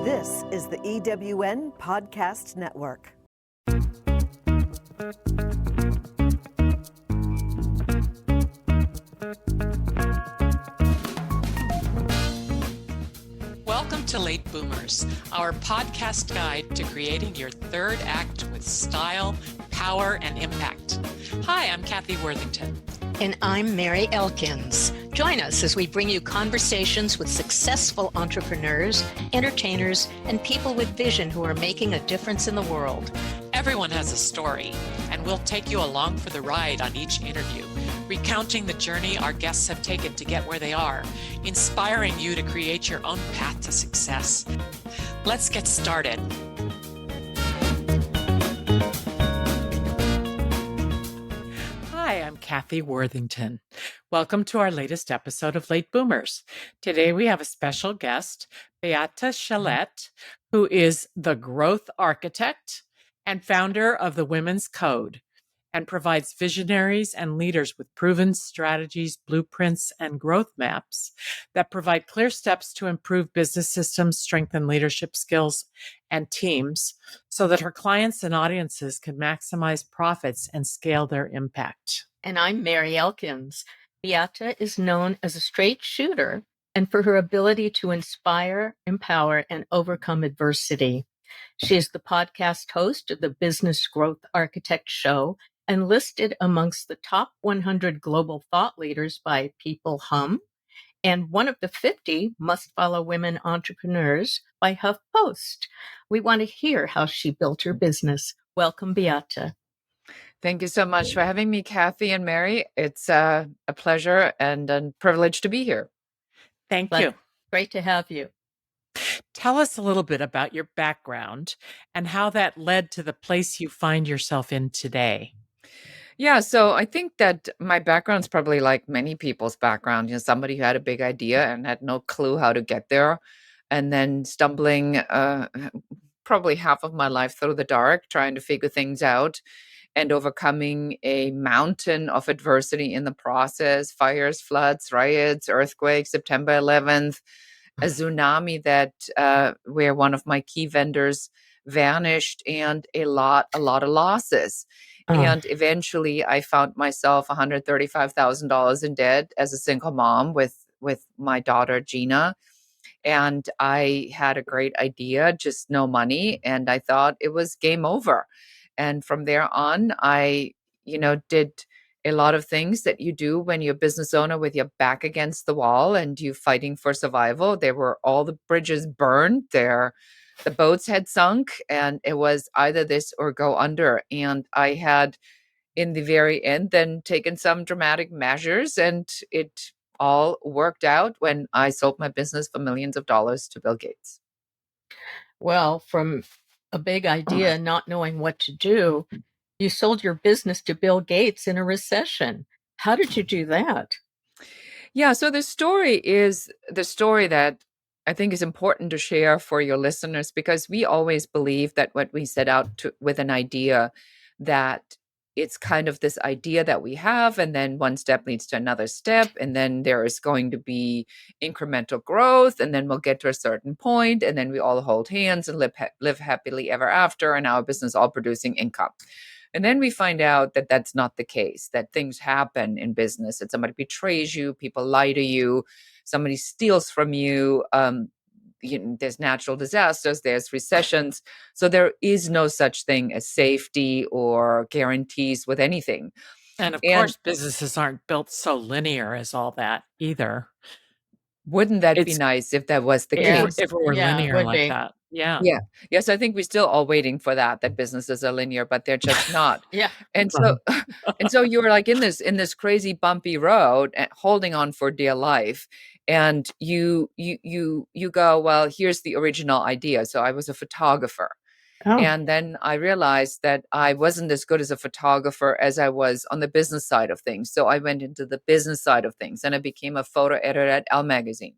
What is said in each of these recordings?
This is the EWN Podcast Network. Welcome to Late Boomers, our podcast guide to creating your third act with style, power, and impact. Hi, I'm Kathy Worthington. And I'm Mary Elkins. Join us as we bring you conversations with successful entrepreneurs, entertainers, and people with vision who are making a difference in the world. Everyone has a story, and we'll take you along for the ride on each interview, recounting the journey our guests have taken to get where they are, inspiring you to create your own path to success. Let's get started. Hi, I'm Kathy Worthington. Welcome to our latest episode of Late Boomers. Today we have a special guest, Beate Chelette, who is the growth architect and founder of the Women's Code, and provides visionaries and leaders with proven strategies, blueprints, and growth maps that provide clear steps to improve business systems, strengthen leadership skills and teams, so that her clients and audiences can maximize profits and scale their impact. And I'm Mary Elkins. Beate is known as a straight shooter and for her ability to inspire, empower, and overcome adversity. She is the podcast host of the Business Growth Architect Show and listed amongst the top 100 global thought leaders by People Hum, and one of the 50 must-follow women entrepreneurs by HuffPost. We want to hear how she built her business. Welcome, Beate. Thank you so much for having me, Kathy and Mary. It's a pleasure and a privilege to be here. Thank you. Great to have you. Tell us a little bit about your background and how that led to the place you find yourself in today. Yeah, so I think that my background's probably like many people's background, somebody who had a big idea and had no clue how to get there, and then stumbling probably half of my life through the dark, trying to figure things out and overcoming a mountain of adversity in the process: fires, floods, riots, earthquakes, September 11th, a tsunami that where one of my key vendors vanished, and a lot of losses. And eventually I found myself $135,000 in debt as a single mom with my daughter, Gina. And I had a great idea, just no money. And I thought it was game over. And from there on, I, did a lot of things that you do when you're a business owner with your back against the wall and you fighting for survival. There were all the bridges burned there. The boats had sunk, and it was either this or go under. And I had, in the very end, then taken some dramatic measures, and it all worked out when I sold my business for millions of dollars to Bill Gates. Well, from a big idea, not knowing what to do, you sold your business to Bill Gates in a recession. How did you do that? Yeah, so the story is the story that I think is important to share for your listeners, because we always believe that when we set out with an idea, that it's kind of this idea that we have, and then one step leads to another step, and then there is going to be incremental growth, and then we'll get to a certain point, and then we all hold hands and live happily ever after, and our business all producing income. And then we find out that that's not the case, that things happen in business, that somebody betrays you, people lie to you, somebody steals from you. There's natural disasters, there's recessions. So there is no such thing as safety or guarantees with anything. And of course, businesses aren't built so linear as all that either. Wouldn't that be nice if that was the case? If it were linear like that. Yeah. Yeah. Yes, I think we're still all waiting for that businesses are linear, but they're just not. Yeah. And so you're like in this crazy bumpy road and holding on for dear life. And you go, well, here's the original idea. So I was a photographer. Oh. And then I realized that I wasn't as good as a photographer as I was on the business side of things. So I went into the business side of things, and I became a photo editor at Elle magazine.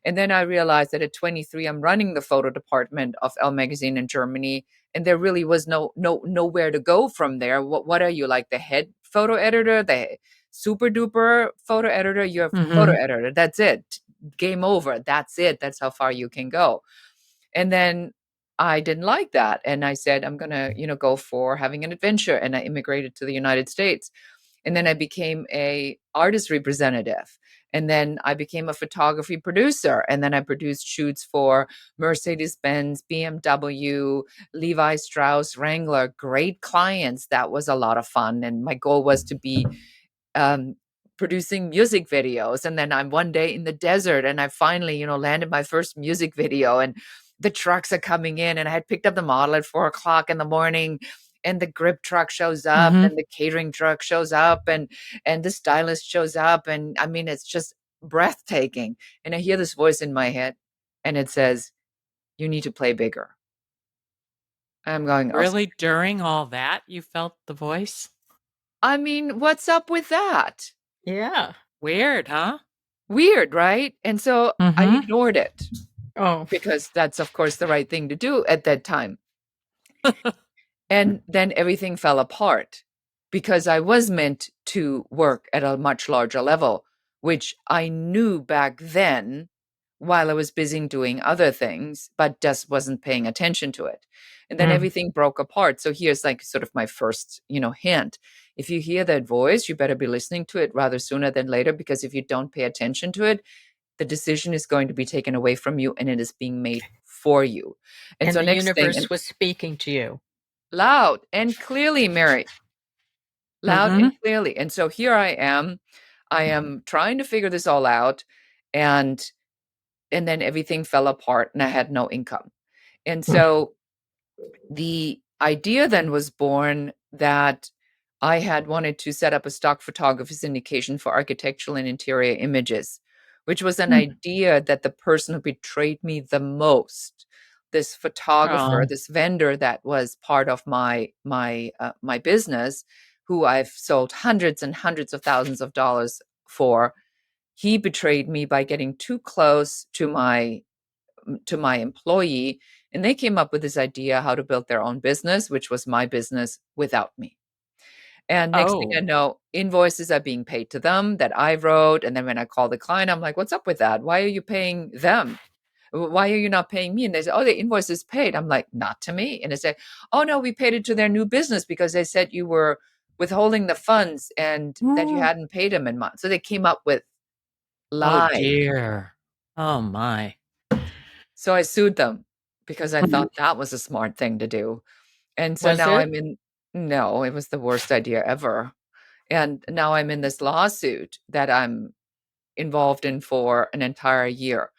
And then I realized that at 23, I'm running the photo department of Elle magazine in Germany, and there really was nowhere to go from there. What are you, like the head photo editor, the super duper photo editor? You're a photo editor. That's it. Game over. That's it. That's how far you can go. And then I didn't like that. And I said, I'm going to, go for having an adventure. And I immigrated to the United States. And then I became a artist representative. And then I became a photography producer. And then I produced shoots for Mercedes-Benz, BMW, Levi Strauss, Wrangler, great clients. That was a lot of fun. And my goal was to be um, producing music videos. And then I'm one day in the desert and I finally, landed my first music video, and the trucks are coming in, and I had picked up the model at 4 o'clock in the morning, and the grip truck shows up Mm-hmm. and the catering truck shows up, and the stylist shows up. And I mean, it's just breathtaking. And I hear this voice in my head and it says, you need to play bigger. I'm going, oh, Really, during all that, you felt the voice? I mean, what's up with that? Yeah. Weird, huh? Weird, right? And so I Mm-hmm. ignored it Oh. because that's, of course, the right thing to do at that time. And then everything fell apart because I was meant to work at a much larger level, which I knew back then while I was busy doing other things, but just wasn't paying attention to it. And then everything broke apart. So here's like sort of my first, hint. If you hear that voice, you better be listening to it rather sooner than later, because if you don't pay attention to it, the decision is going to be taken away from you and it is being made for you. And And so the next thing, universe was speaking to you. loud and clearly, Mary, loud Mm-hmm. and clearly. And so here I am trying to figure this all out. And then everything fell apart and I had no income. And so the idea then was born that I had wanted to set up a stock photography syndication for architectural and interior images, which was an idea that the person who betrayed me the most, this photographer, Oh. this vendor that was part of my business, who I've sold hundreds and hundreds of thousands of dollars for, he betrayed me by getting too close to my employee, and they came up with this idea how to build their own business, which was my business without me. And next thing I Oh. know, invoices are being paid to them that I wrote. And then when I call the client, I'm like, what's up with that? Why are you paying them? Why are you not paying me? And they say, oh, the invoice is paid. I'm like, not to me. And they say, oh, no, we paid it to their new business because they said you were withholding the funds and that you hadn't paid them in months. So they came up with Oh lies. dear. Oh my. So I sued them because I thought that was a smart thing to do. And so Was now it? no, it was the worst idea ever. And now I'm in this lawsuit that I'm involved in for an entire year.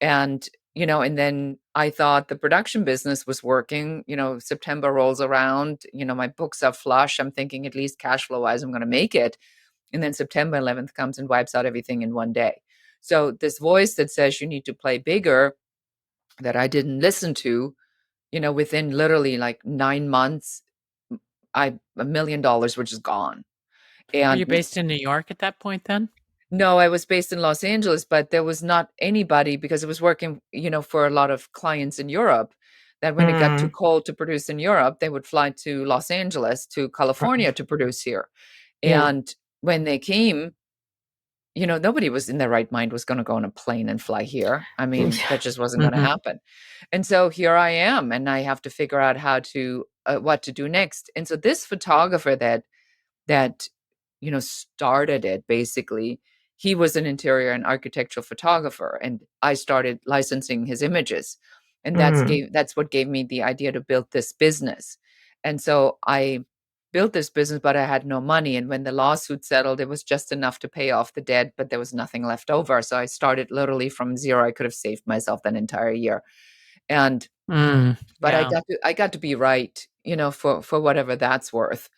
And, and then I thought the production business was working. September rolls around, my books are flush. I'm thinking at least cash flow wise, I'm going to make it. And then September 11th comes and wipes out everything in one day. So this voice that says you need to play bigger, that I didn't listen to, within literally like 9 months, $1 million were just gone. Were And you based in New York at that point then? no, I was based in Los Angeles, but there was not anybody, because I was working, for a lot of clients in Europe, that when it got too cold to produce in Europe, they would fly to Los Angeles, to California to produce here. Yeah. And when they came, nobody was in their right mind was going to go on a plane and fly here. I mean, that just wasn't going to happen. And so here I am, and I have to figure out what to do next. And so this photographer that started it, basically, he was an interior and architectural photographer, and I started licensing his images. And that's what gave me the idea to build this business. And so I built this business, but I had no money. And when the lawsuit settled, it was just enough to pay off the debt, but there was nothing left over. So I started literally from zero. I could have saved myself that entire year. And but Yeah. I got to be right, for whatever that's worth.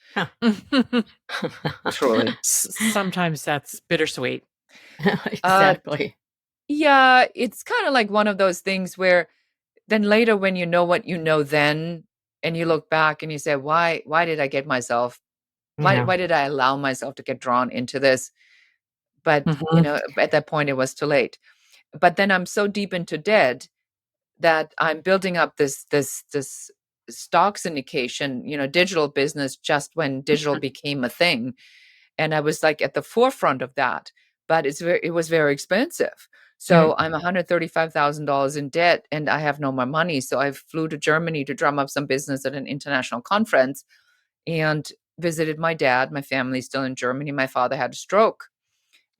Truly. Sometimes that's bittersweet. Exactly. Yeah, it's kind of like one of those things where then later, when you know what you know then, and you look back and you say, why did I get myself, Yeah. why did I allow myself to get drawn into this? But, Mhm. at that point it was too late. But then I'm so deep into debt that I'm building up this stock syndication, digital business, just when digital became a thing. And I was like at the forefront of that, but it was very expensive. So I'm $135,000 in debt and I have no more money. So I flew to Germany to drum up some business at an international conference and visited my dad. My family's still in Germany. My father had a stroke,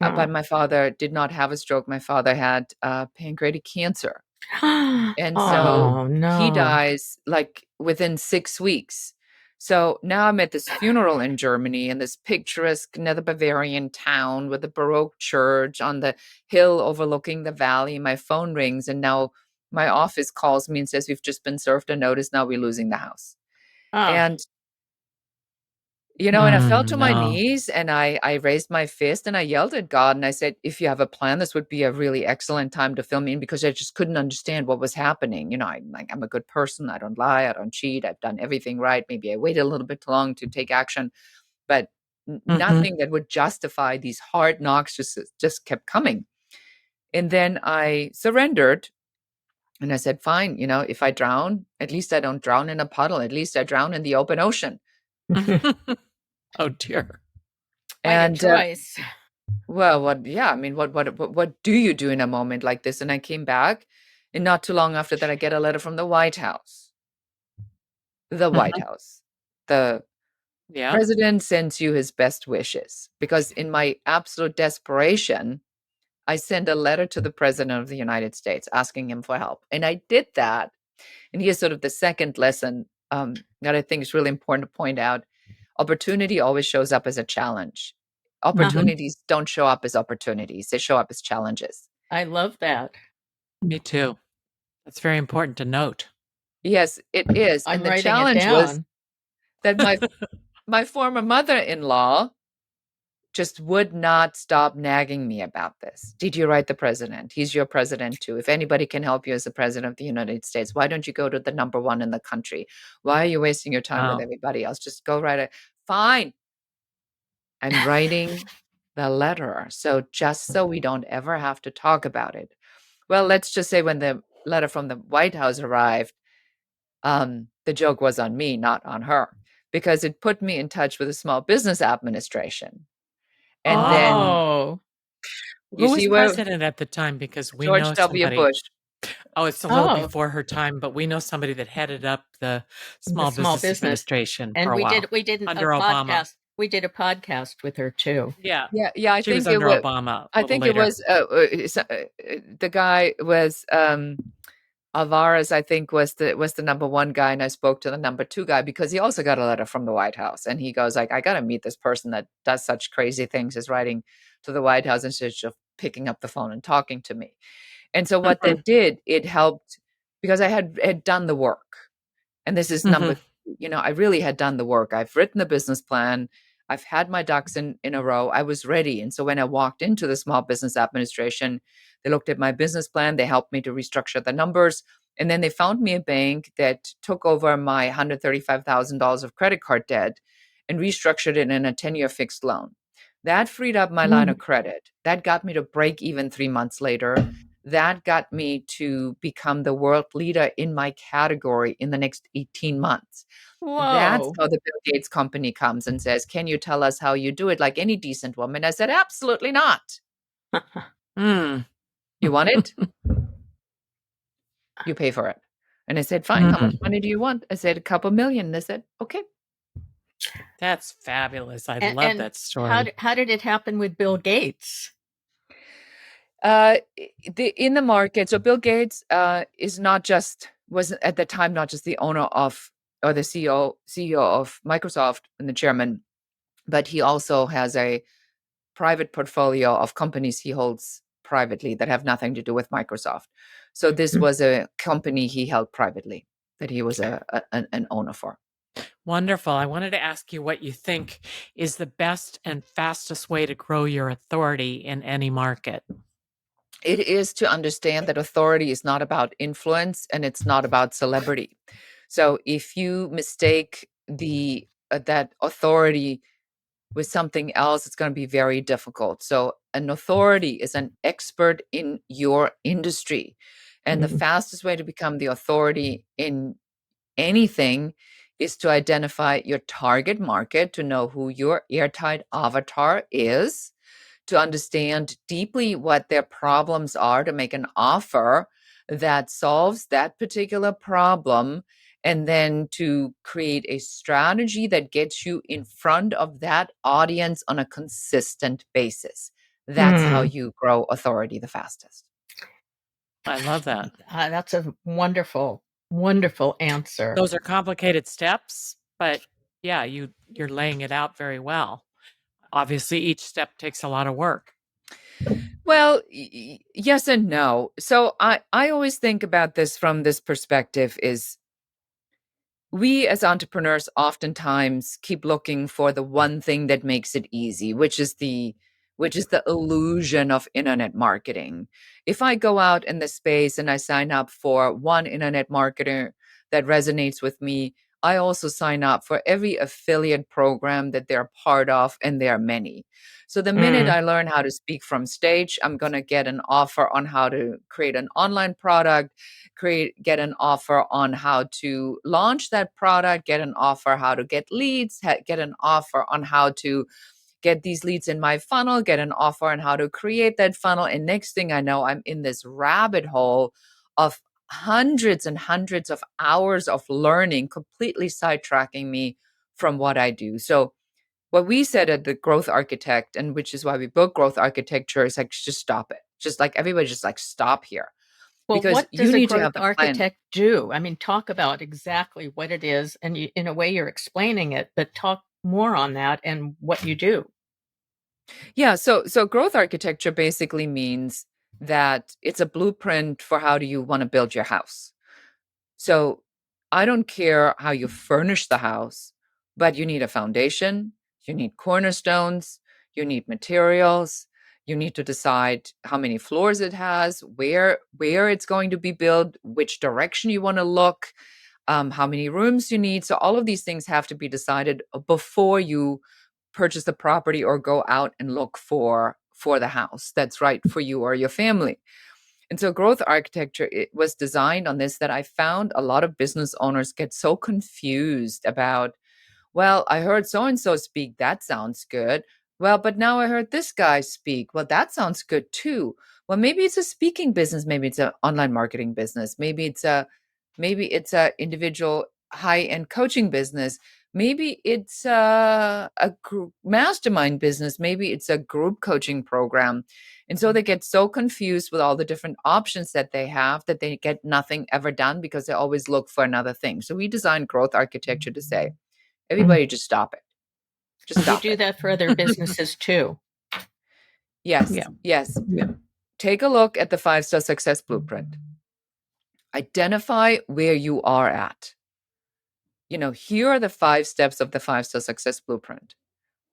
but my father did not have a stroke. My father had pancreatic cancer. And so Oh he no. dies like within 6 weeks. So now I'm at this funeral in Germany in this picturesque Nether Bavarian town with a Baroque church on the hill overlooking the valley. My phone rings, and now my office calls me and says, "We've just been served a notice. Now we're losing the house." Oh, And and I fell to my No. knees and I raised my fist and I yelled at God and I said, if you have a plan, this would be a really excellent time to fill me in, because I just couldn't understand what was happening. I'm a good person. I don't lie. I don't cheat. I've done everything right. Maybe I waited a little bit too long to take action, but nothing that would justify these hard knocks just kept coming. And then I surrendered and I said, fine, if I drown, at least I don't drown in a puddle. At least I drown in the open ocean. Oh dear. quite a And choice. well, what do you do in a moment like this? And I came back, and not too long after that, I get a letter from the White House. The White House. The Yeah. president sends you his best wishes, because in my absolute desperation, I sent a letter to the president of the United States asking him for help. And I did that. And here's sort of the second lesson that I think is really important to point out. Opportunity always shows up as a challenge. Opportunities don't show up as opportunities. They show up as challenges. I love that. Me too. That's very important to note. Yes, it is. I'm And the writing it challenge was down. that my former mother-in-law just would not stop nagging me about this. Did you write the president? He's your president too. If anybody can help you as the president of the United States, why don't you go to the number one in the country? Why are you wasting your time with Wow. everybody else? Just go write it. Fine. I'm writing the letter. So just so we don't ever have to talk about it. Well, let's just say when the letter from the White House arrived, the joke was on me, not on her, because it put me in touch with the Small Business Administration. And then Oh. you Who was see where president at the time? Because we George know W. somebody. Bush. Oh, it's a little Oh, before her time, but we know somebody that headed up the the Small small Business business. Administration for And a while we did a under Obama. podcast. We did a podcast with her too. Yeah. Yeah. I She was think it under was. Obama a I little think it later. was the guy was Alvarez. I think was the number one guy, and I spoke to the number two guy because he also got a letter from the White House, and he goes like, "I got to meet this person that does such crazy things as writing to the White House instead of picking up the phone and talking to me." And so what that did, it helped because I had done the work. And this is number, I really had done the work. I've written the business plan. I've had my ducks in a row. I was ready. And so when I walked into the Small Business Administration, they looked at my business plan. They helped me to restructure the numbers. And then they found me a bank that took over my $135,000 of credit card debt and restructured it in a 10-year fixed loan. That freed up my line of credit. That got me to break even 3 months later. That got me to become the world leader in my category in the next 18 months. That's Whoa. how the Bill Gates company comes and says, can you tell us how you do it like any decent woman? I said, absolutely not. Mm. You want it? You pay for it. And I said, fine, how much money do you want? I said, a couple million. And they said, okay. That's fabulous. I love And that story. how did it happen with Bill Gates? In the market. So Bill Gates was at the time not just the owner of or the CEO of Microsoft and the chairman, but he also has a private portfolio of companies he holds privately that have nothing to do with Microsoft. So this was a company he held privately that he was an owner for. Wonderful. I wanted to ask you what you think is the best and fastest way to grow your authority in any market. It is to understand that authority is not about influence and it's not about celebrity. So if you mistake that authority with something else, it's going to be very difficult. So an authority is an expert in your industry. And the fastest way to become the authority in anything is to identify your target market, to know who your airtight avatar is, to understand deeply what their problems are, to make an offer that solves that particular problem, and then to create a strategy that gets you in front of that audience on a consistent basis. That's how you grow authority the fastest. I love that. That's a wonderful, wonderful answer. Those are complicated steps, but yeah, you're laying it out very well. Obviously, each step takes a lot of work. Well, yes and no. So I always think about this from this perspective is we as entrepreneurs oftentimes keep looking for the one thing that makes it easy, which is the illusion of internet marketing. If I go out in the space and I sign up for one internet marketer that resonates with me, I also sign up for every affiliate program that they're part of, and there are many. So the minute I learn how to speak from stage, I'm going to get an offer on how to create an online product, get an offer on how to launch that product, get an offer how to get leads, get an offer on how to get these leads in my funnel, get an offer on how to create that funnel. And next thing I know, I'm in this rabbit hole of hundreds and hundreds of hours of learning, completely sidetracking me from what I do. So what we said at the Growth Architect, and which is why we built Growth Architecture, is like, just stop it. Just like everybody just like stop here. Well, Because what you does a need to growth have the plan. architect do? I mean, talk about exactly what it is, and in a way you're explaining it, but talk more on that and what you do. Yeah, so growth architecture basically means that it's a blueprint for how do you want to build your house. So I don't care how you furnish the house, but you need a foundation, you need cornerstones, you need materials, you need to decide how many floors it has, where it's going to be built, which direction you want to look, how many rooms you need. So all of these things have to be decided before you purchase the property or go out and look for the house that's right for you or your family. And so growth architecture, it was designed on this, that I found a lot of business owners get so confused about, well, I heard so and so speak, that sounds good. Well, but now I heard this guy speak, well, that sounds good too. Well, maybe it's a speaking business, maybe it's an online marketing business, maybe it's a individual high-end coaching business, maybe it's a group mastermind business, maybe it's a group coaching program. And so they get so confused with all the different options that they have that they get nothing ever done because they always look for another thing. So we designed growth architecture to say, everybody just stop it. Just stop You do it. that for other businesses too. Yes. Yeah. Yes. Yeah. Take a look at the 5-star success blueprint. Identify where you are at. Here are the 5 steps of the 5-star success blueprint.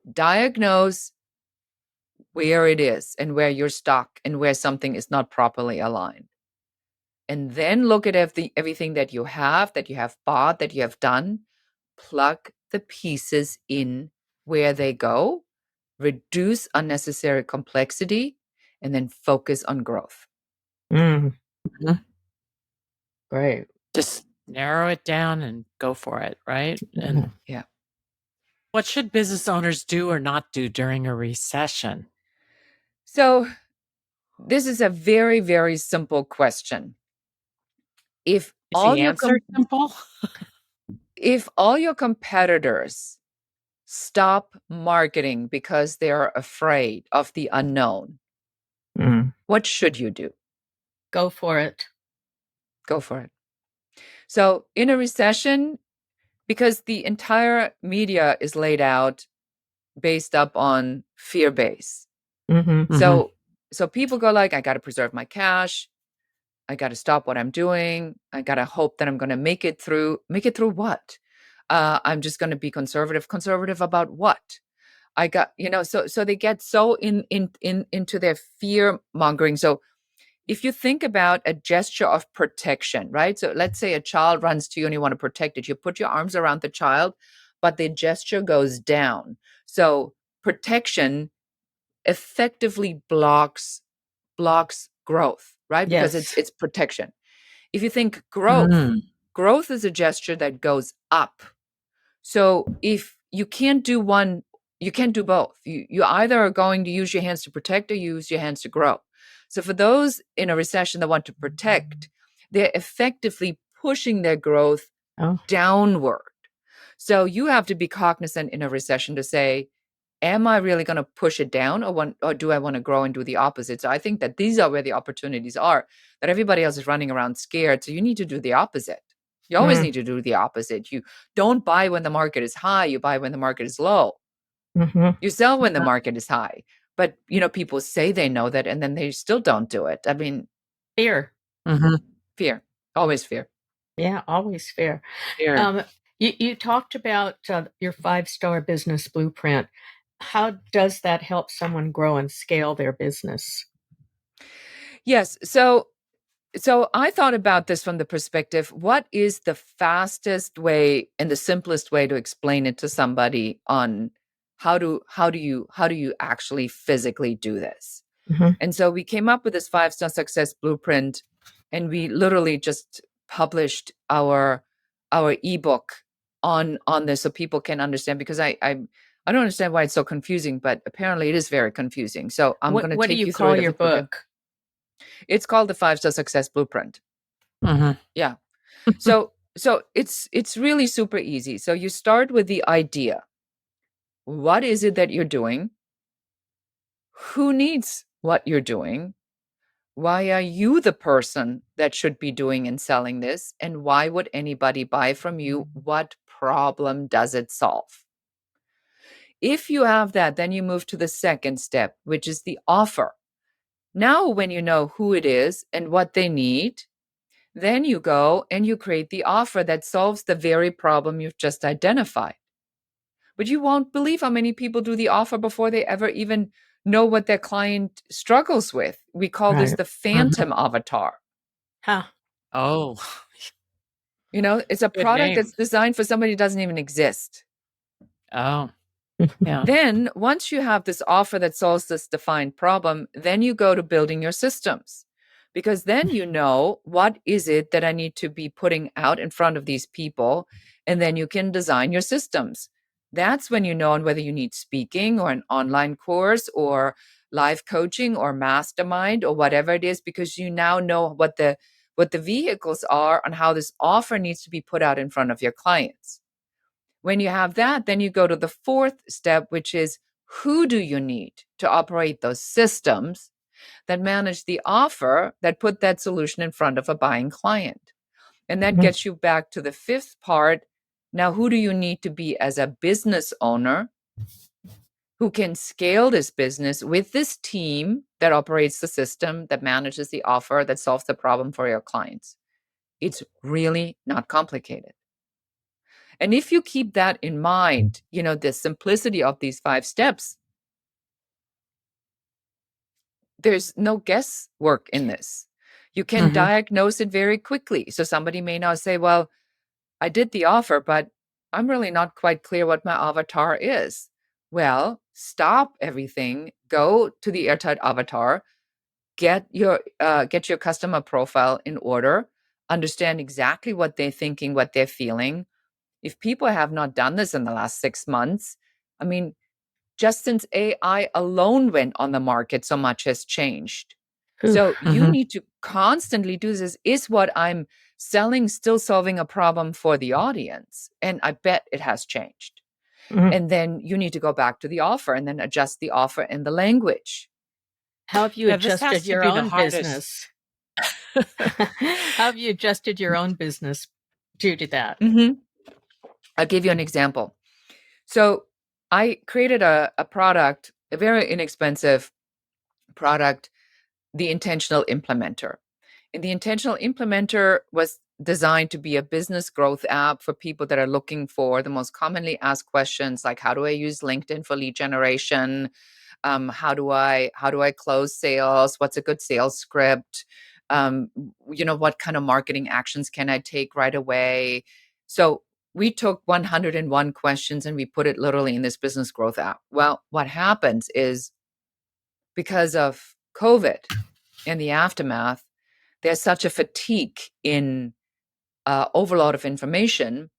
Diagnose where it is and where you're stuck and where something is not properly aligned. And then look at everything that you have bought, that you have done. Plug the pieces in where they go, reduce unnecessary complexity, and then focus on growth. Great. Just narrow it down and go for it, right? And Yeah. what should business owners do or not do during a recession? So this is a very, very simple question. If Is all the your answer simple? if all your competitors stop marketing because they're afraid of the unknown, what should you do? Go for it. Go for it. So in a recession, because the entire media is laid out based up on fear base. So people go like, I got to preserve my cash. I got to stop what I'm doing. I got to hope that I'm going to make it through. Make it through what? I'm just going to be conservative. Conservative about what? I got, so they get so into their fear mongering. So if you think about a gesture of protection, right? So let's say a child runs to you and you want to protect it. You put your arms around the child, but the gesture goes down. So protection effectively blocks growth, right? Because it's protection. If you think growth is a gesture that goes up. So if you can't do one You can't do both. You either are going to use your hands to protect or use your hands to grow. So for those in a recession that want to protect, they're effectively pushing their growth Oh. downward. So you have to be cognizant in a recession to say, am I really going to push it down, or do I want to grow and do the opposite? So I think that these are where the opportunities are, that everybody else is running around scared. So you need to do the opposite. You always need to do the opposite. You don't buy when the market is high. You buy when the market is low. Mm-hmm. You sell when the market is high. But, people say they know that, and then they still don't do it. I mean, Fear. fear, always fear. Yeah, always fear. Fear. You talked about your 5-star business blueprint. How does that help someone grow and scale their business? Yes. So I thought about this from the perspective, what is the fastest way and the simplest way to explain it to somebody on how do you actually physically do this? Mm-hmm. And so we came up with this 5-star success blueprint, and we literally just published our ebook on this so people can understand, because I don't understand why it's so confusing, but apparently it is very confusing. So I'm going to What do take you you through call it. your book? It's called the 5-star success blueprint. Yeah. So it's really super easy. So you start with the idea. What is it that you're doing? Who needs what you're doing? Why are you the person that should be doing and selling this? And why would anybody buy from you? What problem does it solve? If you have that, then you move to the second step, which is the offer. Now, when you know who it is and what they need, then you go and you create the offer that solves the very problem you've just identified. But you won't believe how many people do the offer before they ever even know what their client struggles with. We call this Right. the phantom avatar. Huh. Oh, It's a good product name. that's designed for somebody who doesn't even exist. Oh, yeah. Then, once you have this offer that solves this defined problem, then you go to building your systems. Because then you know, what is it that I need to be putting out in front of these people? And then you can design your systems. That's when you know on whether you need speaking or an online course or live coaching or mastermind or whatever it is, because you now know what the vehicles are on how this offer needs to be put out in front of your clients. When you have that, then you go to the fourth step, which is, who do you need to operate those systems that manage the offer that put that solution in front of a buying client? And that gets you back to the fifth part. Now, who do you need to be as a business owner who can scale this business with this team that operates the system, that manages the offer, that solves the problem for your clients? It's really not complicated. And if you keep that in mind, the simplicity of these 5 steps, there's no guesswork in this. You can diagnose it very quickly. So somebody may now say, well, I did the offer, but I'm really not quite clear what my avatar is. Well, stop everything, go to the airtight avatar, get your customer profile in order, understand exactly what they're thinking, what they're feeling. If people have not done this in the last 6 months, I mean, just since AI alone went on the market, so much has changed. So you need to constantly do this. Is what I'm selling still solving a problem for the audience? And I bet it has changed. And then you need to go back to the offer and then adjust the offer and the language. How have you Yeah, this has adjusted to your be the own hardest. business? How have you adjusted your own business due to that? I'll give you an example. So I created a product, a very inexpensive product, the Intentional Implementer. And the Intentional Implementer was designed to be a business growth app for people that are looking for the most commonly asked questions, like, how do I use LinkedIn for lead generation? How do I close sales? What's a good sales script? What kind of marketing actions can I take right away? So we took 101 questions and we put it literally in this business growth app. Well, what happens is, because of COVID and the aftermath, there's such a fatigue in overload of information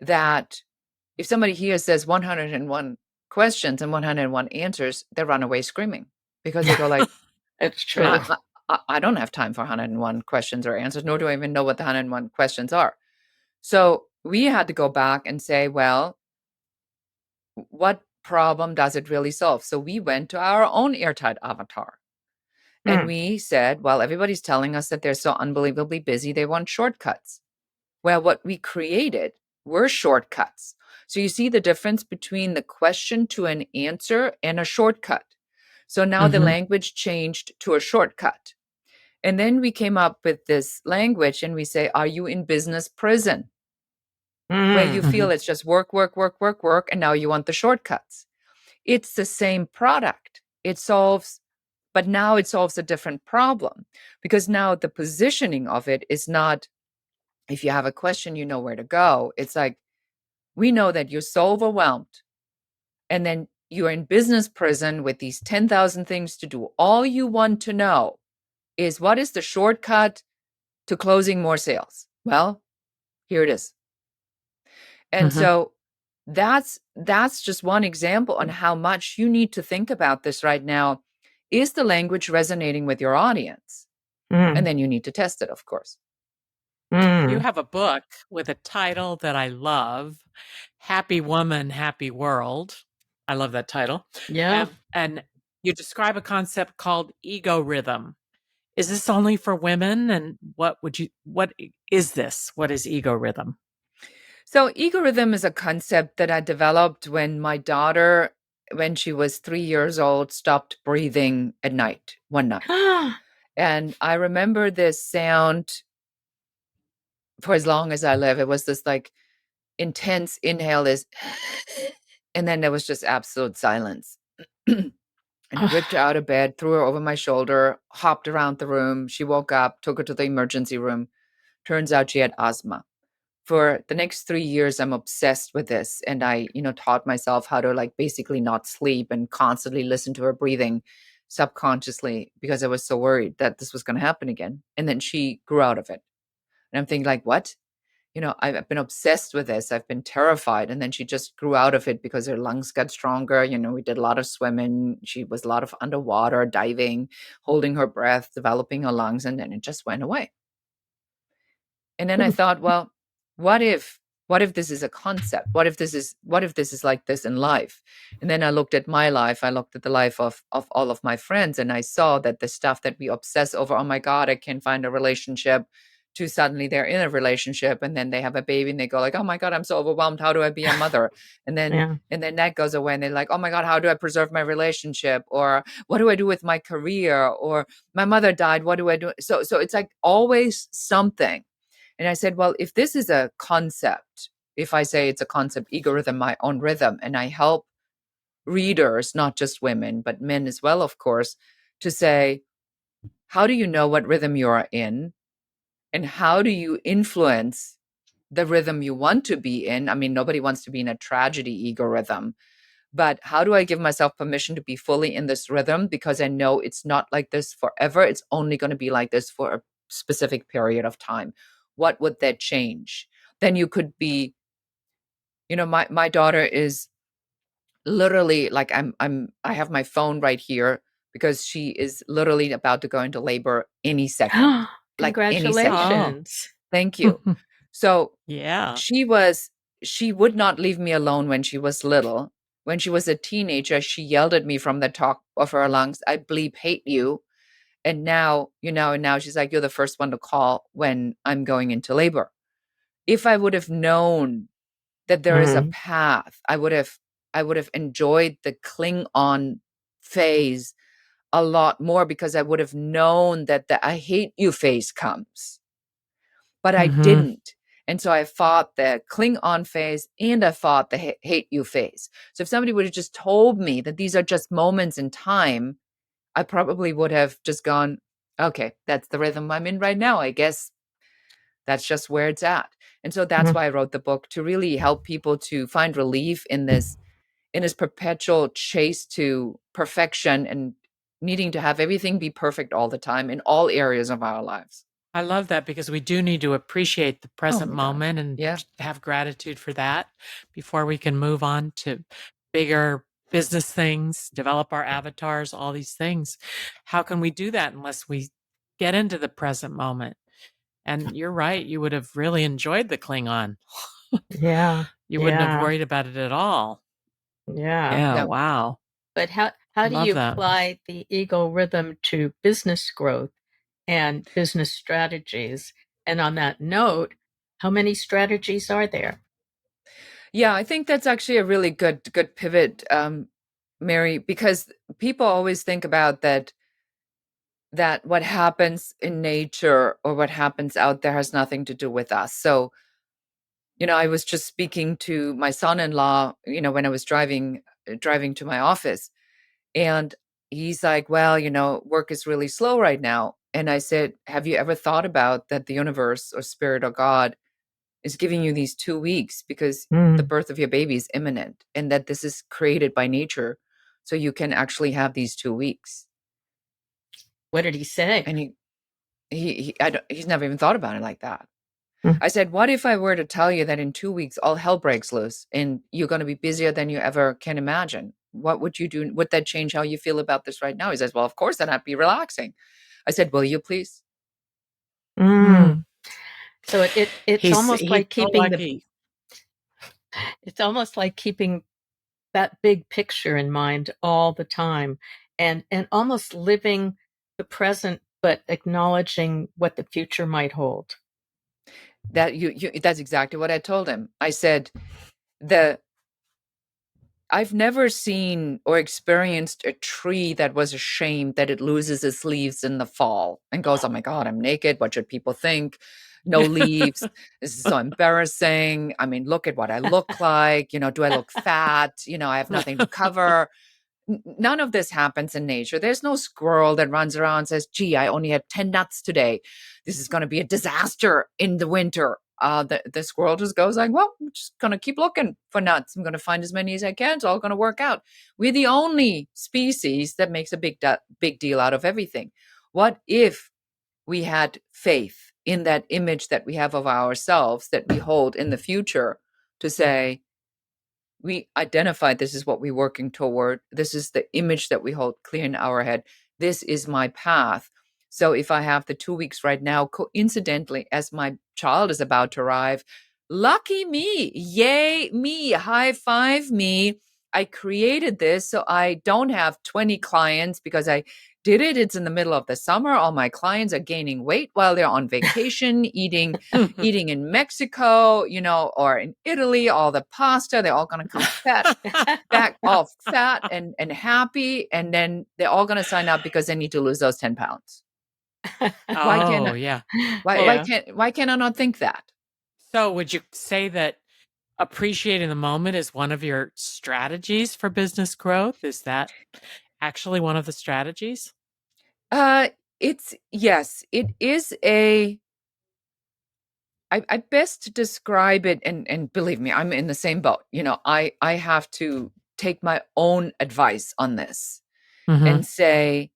that if somebody here says 101 questions and 101 answers, they run away screaming because they go like, It's true. I don't have time for 101 questions or answers, nor do I even know what the 101 questions are. So we had to go back and say, well, what problem does it really solve? So we went to our own airtight avatar and we said, well, everybody's telling us that they're so unbelievably busy, they want shortcuts. Well, what we created were shortcuts. So you see the difference between the question to an answer and a shortcut. So now the language changed to a shortcut. And then we came up with this language and we say, are you in business prison? Where you feel it's just work, work, work, work, work, and now you want the shortcuts. It's the same product. It solves, but now it solves a different problem because now the positioning of it is not, if you have a question, you know where to go. It's like, we know that you're so overwhelmed and then you're in business prison with these 10,000 things to do. All you want to know is what is the shortcut to closing more sales? Well, here it is. And so that's just one example on how much you need to think about this right now. Is the language resonating with your audience? And then you need to test it, of course. You have a book with a title that I love, Happy Woman, Happy World. I love that title. Yeah. And you describe a concept called ego rhythm. Is this only for women? And what is this? What is ego rhythm? So ego rhythm is a concept that I developed when my daughter, when she was 3 years old, stopped breathing at night, one night. And I remember this sound for as long as I live. It was this like intense inhale, is, and then there was just absolute silence. And I whipped her out of bed, threw her over my shoulder, hopped around the room. She woke up, took her to the emergency room. Turns out she had asthma. For the next 3 years, I'm obsessed with this. And I, taught myself how to like basically not sleep and constantly listen to her breathing subconsciously because I was so worried that this was going to happen again. And then she grew out of it. And I'm thinking like, what? I've been obsessed with this. I've been terrified. And then she just grew out of it because her lungs got stronger. We did a lot of swimming. She was a lot of underwater diving, holding her breath, developing her lungs, and then it just went away. And then I thought, well, what if this is a concept? What if this is like this in life? And then I looked at my life. I looked at the life of all of my friends, and I saw that the stuff that we obsess over, oh my God, I can't find a relationship, to suddenly they're in a relationship and then they have a baby and they go like, oh my God, I'm so overwhelmed. How do I be a mother? And then and then that goes away and they're like, oh my God, how do I preserve my relationship? Or what do I do with my career? Or my mother died. What do I do? So it's like always something. And I said, well, if this is a concept, if I say it's a concept, ego rhythm, my own rhythm, and I help readers, not just women, but men as well, of course, to say, how do you know what rhythm you are in? And how do you influence the rhythm you want to be in? I mean, nobody wants to be in a tragedy ego rhythm, but how do I give myself permission to be fully in this rhythm? Because I know it's not like this forever. It's only going to be like this for a specific period of time. What would that change? Then you could be, my daughter is literally like, I have my phone right here because she is literally about to go into labor any second. Like any second. Congratulations. Thank you. So Yeah. she would not leave me alone when she was little. When she was a teenager, she yelled at me from the top of her lungs, I bleep hate you. And now, and now she's like, you're the first one to call when I'm going into labor. If I would have known that there is a path, I would have enjoyed the cling on phase a lot more because I would have known that the I hate you phase comes. But I didn't. And so I fought the cling on phase and I fought the hate you phase. So if somebody would have just told me that these are just moments in time, I probably would have just gone, okay, that's the rhythm I'm in right now. I guess that's just where it's at. And so that's why I wrote the book, to really help people to find relief in this perpetual chase to perfection and needing to have everything be perfect all the time in all areas of our lives. I love that because we do need to appreciate the present my God. moment and Yeah. have gratitude for that before we can move on to bigger business things, develop our avatars, all these things. How can we do that unless we get into the present moment? And you're right, you would have really enjoyed the Klingon. Yeah. You wouldn't have Yeah. worried about it at all. Yeah. Yeah, Yeah. wow. But how do Love you that. apply the ego rhythm to business growth and business strategies? And on that note, how many strategies are there? Yeah, I think that's actually a really good pivot, Mary, because people always think about that what happens in nature or what happens out there has nothing to do with us. So, I was just speaking to my son-in-law, when I was driving to my office, and he's like, "Well, work is really slow right now." And I said, "Have you ever thought about that the universe or spirit or God is giving you these 2 weeks because the birth of your baby is imminent and that this is created by nature so you can actually have these 2 weeks?" What did he say? And he's never even thought about it like that. Mm. I said, "What if I were to tell you that in 2 weeks all hell breaks loose and you're going to be busier than you ever can imagine? What would you do? Would that change how you feel about this right now?" He says, "Well, of course, then I'd be relaxing." I said, "Will you please?" Mm. So it's He's almost like so keeping lucky. it's almost like keeping that big picture in mind all the time, and almost living the present but acknowledging what the future might hold. That's exactly what I told him. I said, the I've never seen or experienced a tree that was ashamed that it loses its leaves in the fall and goes, "Oh my God, I'm naked. What should people think? No leaves. This is so embarrassing. I mean, look at what I look like. Do I look fat? I have nothing to cover." None of this happens in nature. There's no squirrel that runs around and says, "Gee, I only had 10 nuts today. This is going to be a disaster in the winter." The squirrel just goes like, "Well, I'm just going to keep looking for nuts. I'm going to find as many as I can. It's all going to work out." We're the only species that makes a big deal out of everything. What if we had faith in that image that we have of ourselves that we hold in the future to say, we identified this is what we're working toward. This is the image that we hold clear in our head. This is my path. So if I have the 2 weeks right now, coincidentally, as my child is about to arrive, lucky me, yay me, high five me. I created this so I don't have 20 clients because I did it. It's in the middle of the summer. All my clients are gaining weight while they're on vacation, eating in Mexico, or in Italy, all the pasta, they're all going to come back all fat and happy. And then they're all going to sign up because they need to lose those 10 pounds. Why can't Oh, I, yeah. why can't I not think that? So would you say that appreciating the moment is one of your strategies for business growth? Is that actually one of the strategies? Yes, it is I best describe it, and believe me, I'm in the same boat. I have to take my own advice on this Mm-hmm. and say,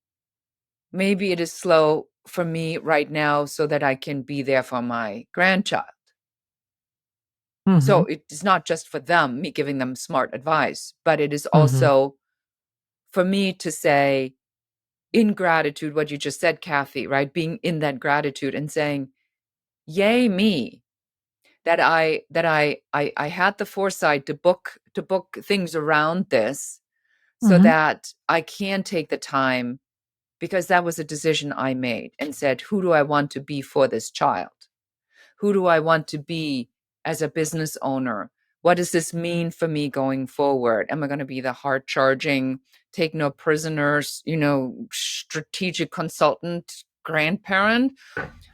maybe it is slow for me right now so that I can be there for my grandchild. Mm-hmm. So it's not just for them, me giving them smart advice, but it is Mm-hmm. also for me to say, in gratitude, what you just said, Kathy, right? Being in that gratitude and saying, yay me, that I had the foresight to book things around this so Mm-hmm. that I can take the time, because that was a decision I made and said, who do I want to be for this child? Who do I want to be as a business owner? What does this mean for me going forward? Am I going to be the hard charging, take no prisoners, strategic consultant grandparent?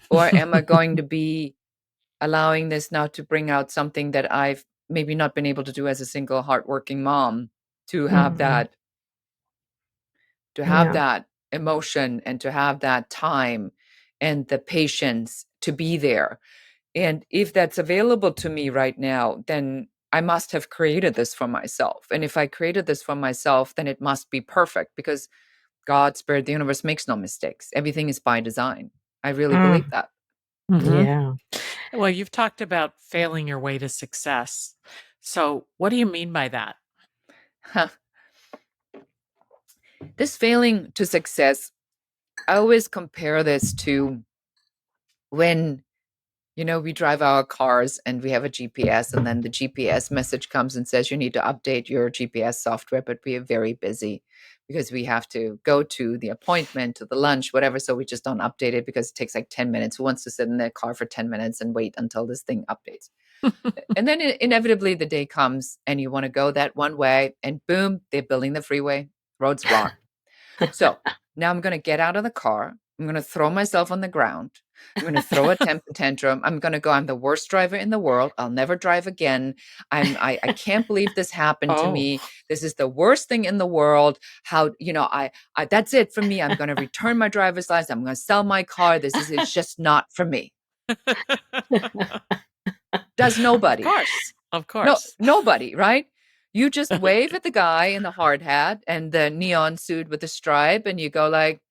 Or am I going to be allowing this now to bring out something that I've maybe not been able to do as a single hardworking mom, to have Mhm. Yeah. that emotion and to have that time and the patience to be there? And if that's available to me right now, then I must have created this for myself. And if I created this for myself, then it must be perfect, because God, Spirit, the universe makes no mistakes. Everything is by design. I really believe that. Mm-hmm. Yeah. Well, you've talked about failing your way to success. So what do you mean by that? This failing to success, I always compare this to when, we drive our cars and we have a GPS, and then the GPS message comes and says you need to update your GPS software, but we are very busy because we have to go to the appointment, to the lunch, whatever. So we just don't update it because it takes like 10 minutes. Who wants to sit in their car for 10 minutes and wait until this thing updates? And then inevitably the day comes and you want to go that one way, and boom, they're building the freeway, roads blocked. So now I'm going to get out of the car. I'm going to throw myself on the ground. I'm going to throw a temper tantrum. I'm going to go, I'm the worst driver in the world. I'll never drive again. I can't believe this happened to me. This is the worst thing in the world. How, that's it for me. I'm going to return my driver's license. I'm going to sell my car. It's just not for me. Does nobody? Of course. No, nobody, right? You just wave at the guy in the hard hat and the neon suit with the stripe, and you go like,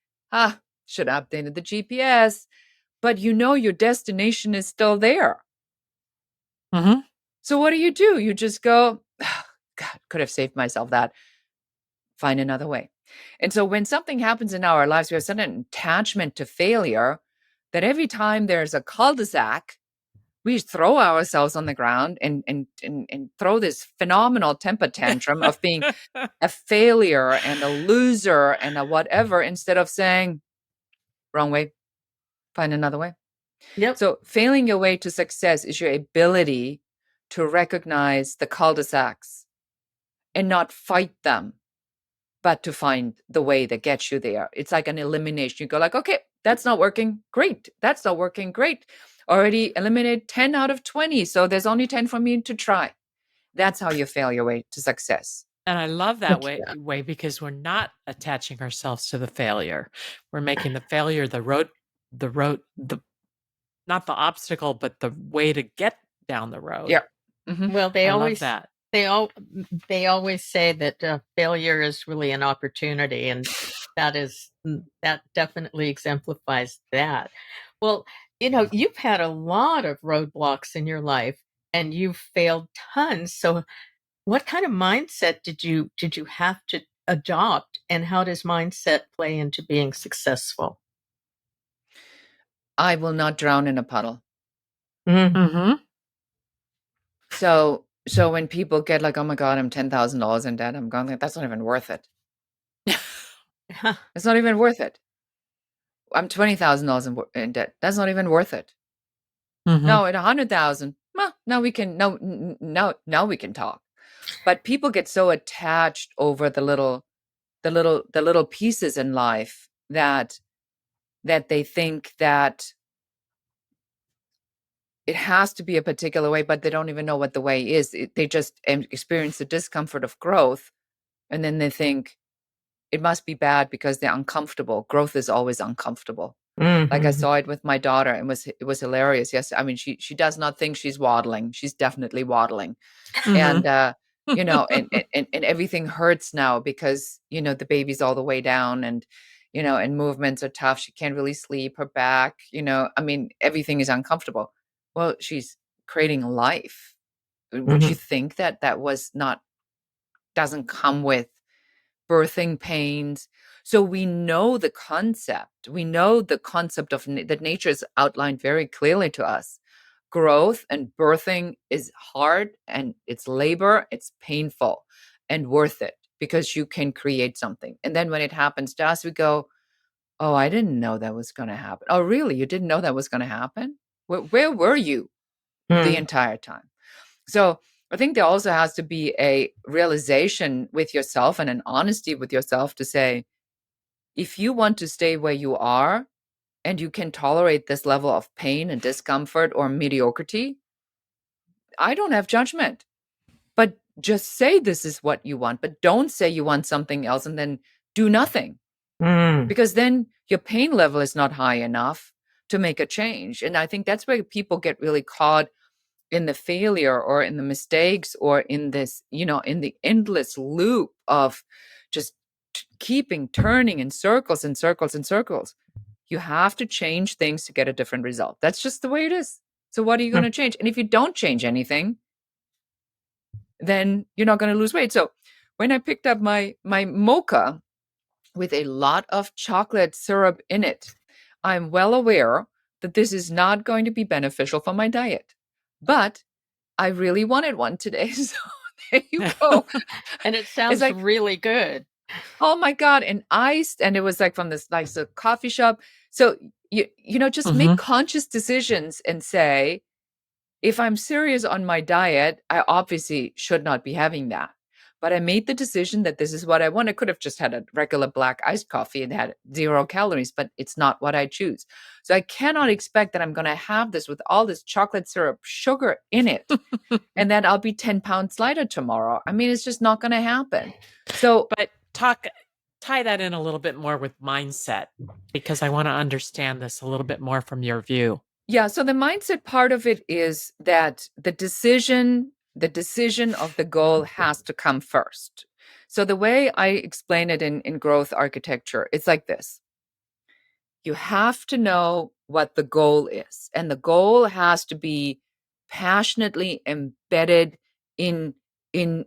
should have updated the GPS. But your destination is still there. Mm-hmm. So what do? You just go, God, could have saved myself that. Find another way. And so when something happens in our lives, we have such an attachment to failure that every time there's a cul-de-sac, we throw ourselves on the ground and throw this phenomenal temper tantrum of being a failure and a loser and a whatever, instead of saying, wrong way, find another way. Yep. So failing your way to success is your ability to recognize the cul-de-sacs and not fight them, but to find the way that gets you there. It's like an elimination. You go like, okay, that's not working. Great. That's not working. Great. Already eliminated 10 out of 20. So there's only 10 for me to try. That's how you fail your way to success. And I love that way because we're not attaching ourselves to the failure. We're making the failure not the obstacle, but the way to get down the road. Yeah. Mm-hmm. Well, I love that. They always say that failure is really an opportunity, and that definitely exemplifies that. Well, you've had a lot of roadblocks in your life, and you've failed tons. So, what kind of mindset did you have to adopt, and how does mindset play into being successful? I will not drown in a puddle. Mm-hmm. So when people get like, oh my God, I'm $10,000 in debt, I'm going like, that's not even worth it. It's not even worth it. I'm $20,000 in debt. That's not even worth it. Mm-hmm. No, at 100,000, well, now we can talk. But people get so attached over the little pieces in life that they think that it has to be a particular way, but they don't even know what the way is. They just experience the discomfort of growth, and then they think it must be bad because they're uncomfortable. Growth is always uncomfortable. Mm-hmm. Like I saw it with my daughter, and it was hilarious. Yes, I mean she does not think she's waddling. She's definitely waddling, Mm-hmm. and everything hurts now because the baby's all the way down, and and movements are tough. She can't really sleep. Her back, I mean, everything is uncomfortable. Well, she's creating life. Would you think that doesn't come with birthing pains? So we know the concept. We know the concept of that nature is outlined very clearly to us. Growth and birthing is hard, and it's labor, it's painful, and worth it because you can create something. And then when it happens to us, we go, oh, I didn't know that was going to happen. Oh, really? You didn't know that was going to happen? Where were you the entire time? So I think there also has to be a realization with yourself and an honesty with yourself to say, if you want to stay where you are and you can tolerate this level of pain and discomfort or mediocrity, I don't have judgment. But just say this is what you want, but don't say you want something else and then do nothing. Because then your pain level is not high enough to make a change. And I think that's where people get really caught in the failure or in the mistakes or in this, in the endless loop of just keeping turning in circles and circles and circles. You have to change things to get a different result. That's just the way it is. So what are you going to change? And if you don't change anything, then you're not going to lose weight. So when I picked up my mocha, with a lot of chocolate syrup in it. I'm well aware that this is not going to be beneficial for my diet, but I really wanted one today. So there you go. And it It's sounds like, really good. oh my God, and iced, and it was like from this nice coffee shop. So just make conscious decisions and say, if I'm serious on my diet, I obviously should not be having that. But I made the decision that this is what I want. I could have just had a regular black iced coffee and had 0 calories, but it's not what I choose. So I cannot expect that I'm going to have this with all this chocolate syrup, sugar in it, and that I'll be 10 pounds lighter tomorrow. I mean, it's just not going to happen. So, But tie that in a little bit more with mindset, because I want to understand this a little bit more from your view. yeah, so the mindset part of it is that the decision of the goal has to come first. So the way I explain it in growth architecture, it's like this. You have to know what the goal is, and the goal has to be passionately embedded in in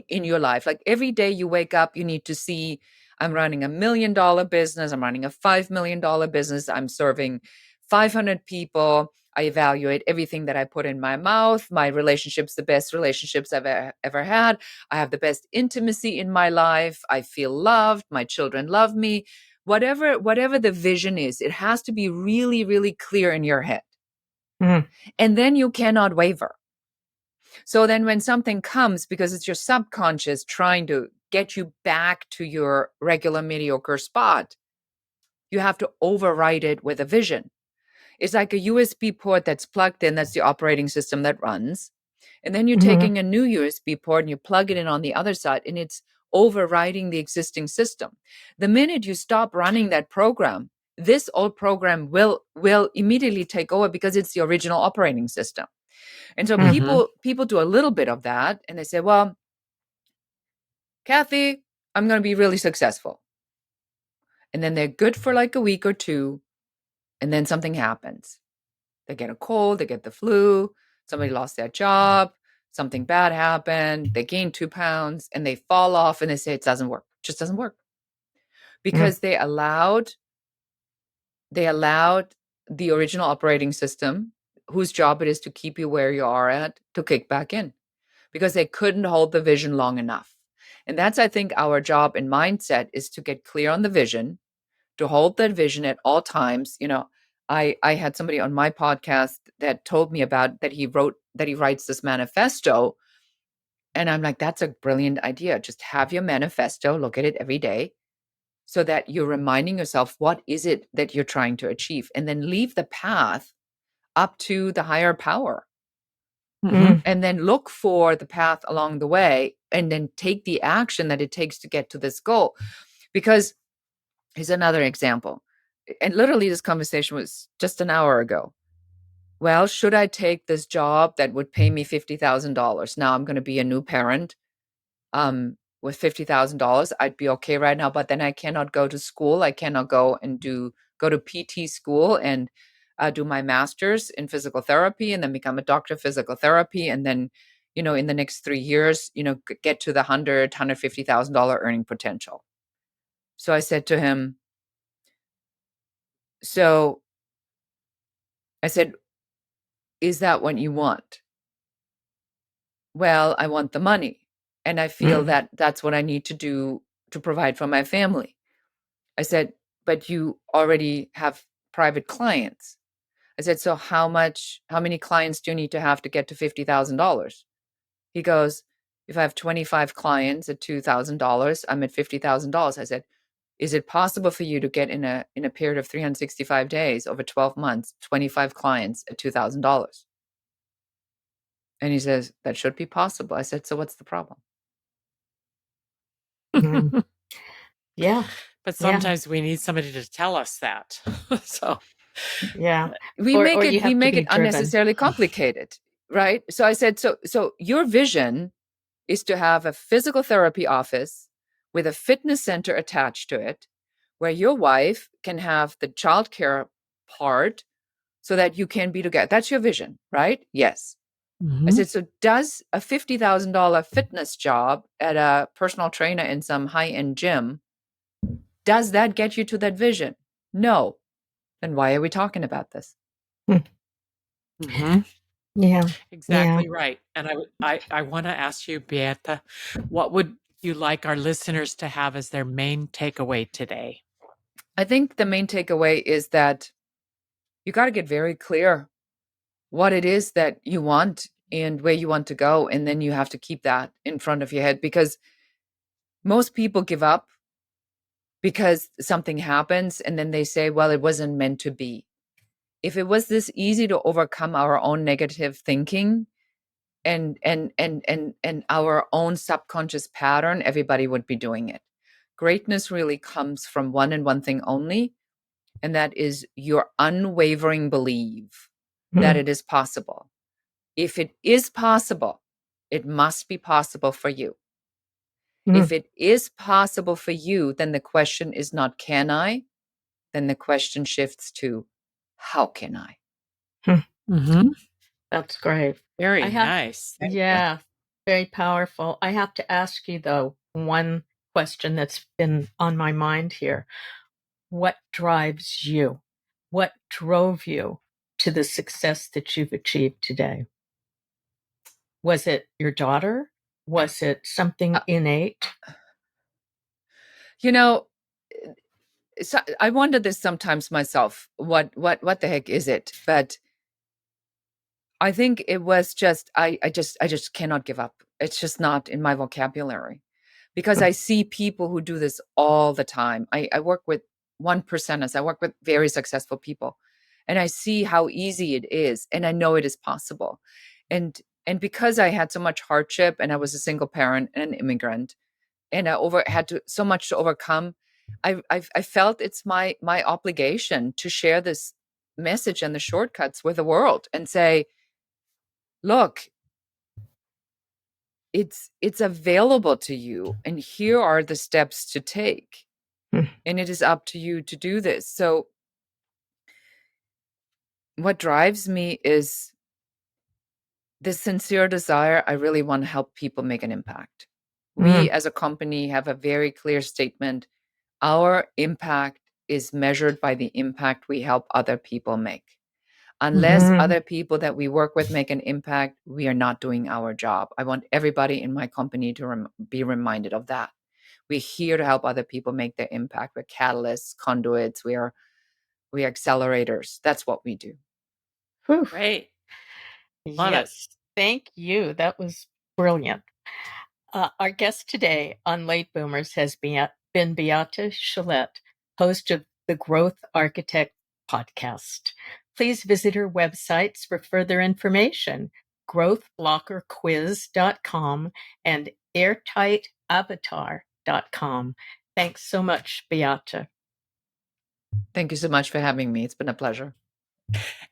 your life. Like every day you wake up, you need to see, I'm running $1 million business, I'm running a $5 million business, I'm serving 500 people. I evaluate everything that I put in my mouth, my relationships, the best relationships I've ever had. I have the best intimacy in my life. I feel loved. My children love me. Whatever the vision is, it has to be really, really clear in your head. Mhm. And then you cannot waver. So then when something comes, because it's your subconscious trying to get you back to your regular mediocre spot, you have to override it with a vision. It's like a USB port that's plugged in. That's the operating system that runs. And then you're taking a new USB port and you plug it in on the other side, and it's overriding the existing system. The minute you stop running that program, this old program will immediately take over because it's the original operating system. And so people do a little bit of that and they say, well, Kathy, I'm going to be really successful. And then they're good for like a week or two, and then something happens. They get a cold, they get the flu, somebody lost their job, something bad happened, they gain 2 pounds, and they fall off and they say it doesn't work. It just doesn't work. Because they allowed the original operating system, whose job it is to keep you where you are at, to kick back in. Because they couldn't hold the vision long enough. And that's, I think, our job in mindset, is to get clear on the vision, to hold that vision at all times. I had somebody on my podcast that told me about that he writes this manifesto. And I'm like, that's a brilliant idea. Just have your manifesto, look at it every day, so that you're reminding yourself, what is it that you're trying to achieve? And then leave the path up to the higher power. And then look for the path along the way, and then take the action that it takes to get to this goal. Because here's another example. And literally this conversation was just an hour ago. Well, should I take this job that would pay me $50,000? Now I'm going to be a new parent. With $50,000, I'd be okay right now. But then I cannot go to school. I cannot go to PT school and do my master's in physical therapy, and then become a doctor of physical therapy. And then, in the next 3 years, get to the $150,000 earning potential. So I said to him, so I said, is that what you want? Well, I want the money. And I feel that that's what I need to do to provide for my family. I said, but you already have private clients. I said, so how many clients do you need to have to get to $50,000? He goes, if I have 25 clients at $2,000, I'm at $50,000. I said, is it possible for you to get in a period of 365 days over 12 months, 25 clients at $2,000? And he says, that should be possible. I said, so what's the problem? Yeah. But sometimes we need somebody to tell us that. So Yeah. we Or make you have to it be driven. unnecessarily complicated, right? So I said, so your vision is to have a physical therapy office with a fitness center attached to it, where your wife can have the childcare part so that you can be together. That's your vision, right? Yes. I said, so does a $50,000 fitness job at a personal trainer in some high-end gym Does that get you to that vision? No. Then why are we talking about this? Mm-hmm. Yeah. Exactly right. And I want to ask you, Beate, what would you like our listeners to have as their main takeaway today? I think the main takeaway is that you got to get very clear what it is that you want and where you want to go. And then you have to keep that in front of your head, because most people give up because something happens and then they say, well, it wasn't meant to be. If it was this easy to overcome our own negative thinking and our own subconscious pattern, everybody would be doing it. Greatness really comes from one and one thing only, and that is your unwavering belief that it is possible. If it is possible, it must be possible for you. If it is possible for you, then the question is not can I, then the question shifts to how can I? Mm-hmm. That's great. Very I have- nice. Yeah, very powerful. I have to ask you, though, one question that's been on my mind here. What drives you? What drove you to the success that you've achieved today? Was it your daughter? Was it something innate? You know, so I wonder this sometimes myself. What the heck is it? But I think it was just I just cannot give up. It's just not in my vocabulary, because I see people who do this all the time. I work with 1%ers. I work with very successful people, and I see how easy it is, and I know it is possible. And because I had so much hardship, and I was a single parent and an immigrant, and I had to so much to overcome, I felt it's my obligation to share this message and the shortcuts with the world and say, look, it's available to you, and here are the steps to take, and it is up to you to do this. So what drives me is this sincere desire. I really want to help people make an impact. We as a company have a very clear statement. Our impact is measured by the impact we help other people make. Unless other people that we work with make an impact, we are not doing our job. I want everybody in my company to be reminded of that. We're here to help other people make their impact. We're catalysts, conduits. We're accelerators. That's what we do. Great. Love it. Yes. Thank you. That was brilliant. Our guest today on Late Boomers has been Beate Chelette, host of the Growth Architect podcast. Please visit her websites for further information, growthblockerquiz.com and airtightavatar.com. Thanks so much, Beate. Thank you so much for having me. It's been a pleasure.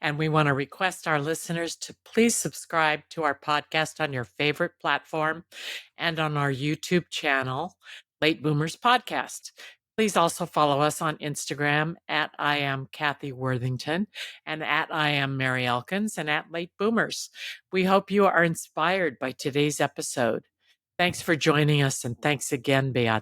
And we want to request our listeners to please subscribe to our podcast on your favorite platform and on our YouTube channel, Late Boomers Podcast. Please also follow us on Instagram at I am Kathy Worthington and at I am Mary Elkins and at Late Boomers. We hope you are inspired by today's episode. Thanks for joining us, and thanks again, Beate.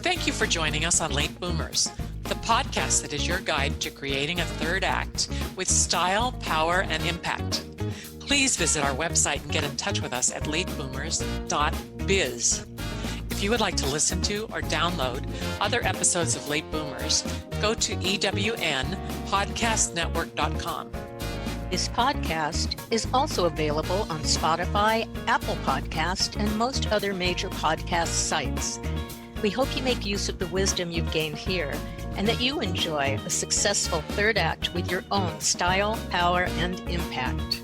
Thank you for joining us on Late Boomers, the podcast that is your guide to creating a third act with style, power, and impact. Please visit our website and get in touch with us at LateBoomers.biz. If you would like to listen to or download other episodes of Late Boomers, go to ewnpodcastnetwork.com. This podcast is also available on Spotify, Apple Podcast, and most other major podcast sites. We hope you make use of the wisdom you've gained here and that you enjoy a successful third act with your own style, power, and impact.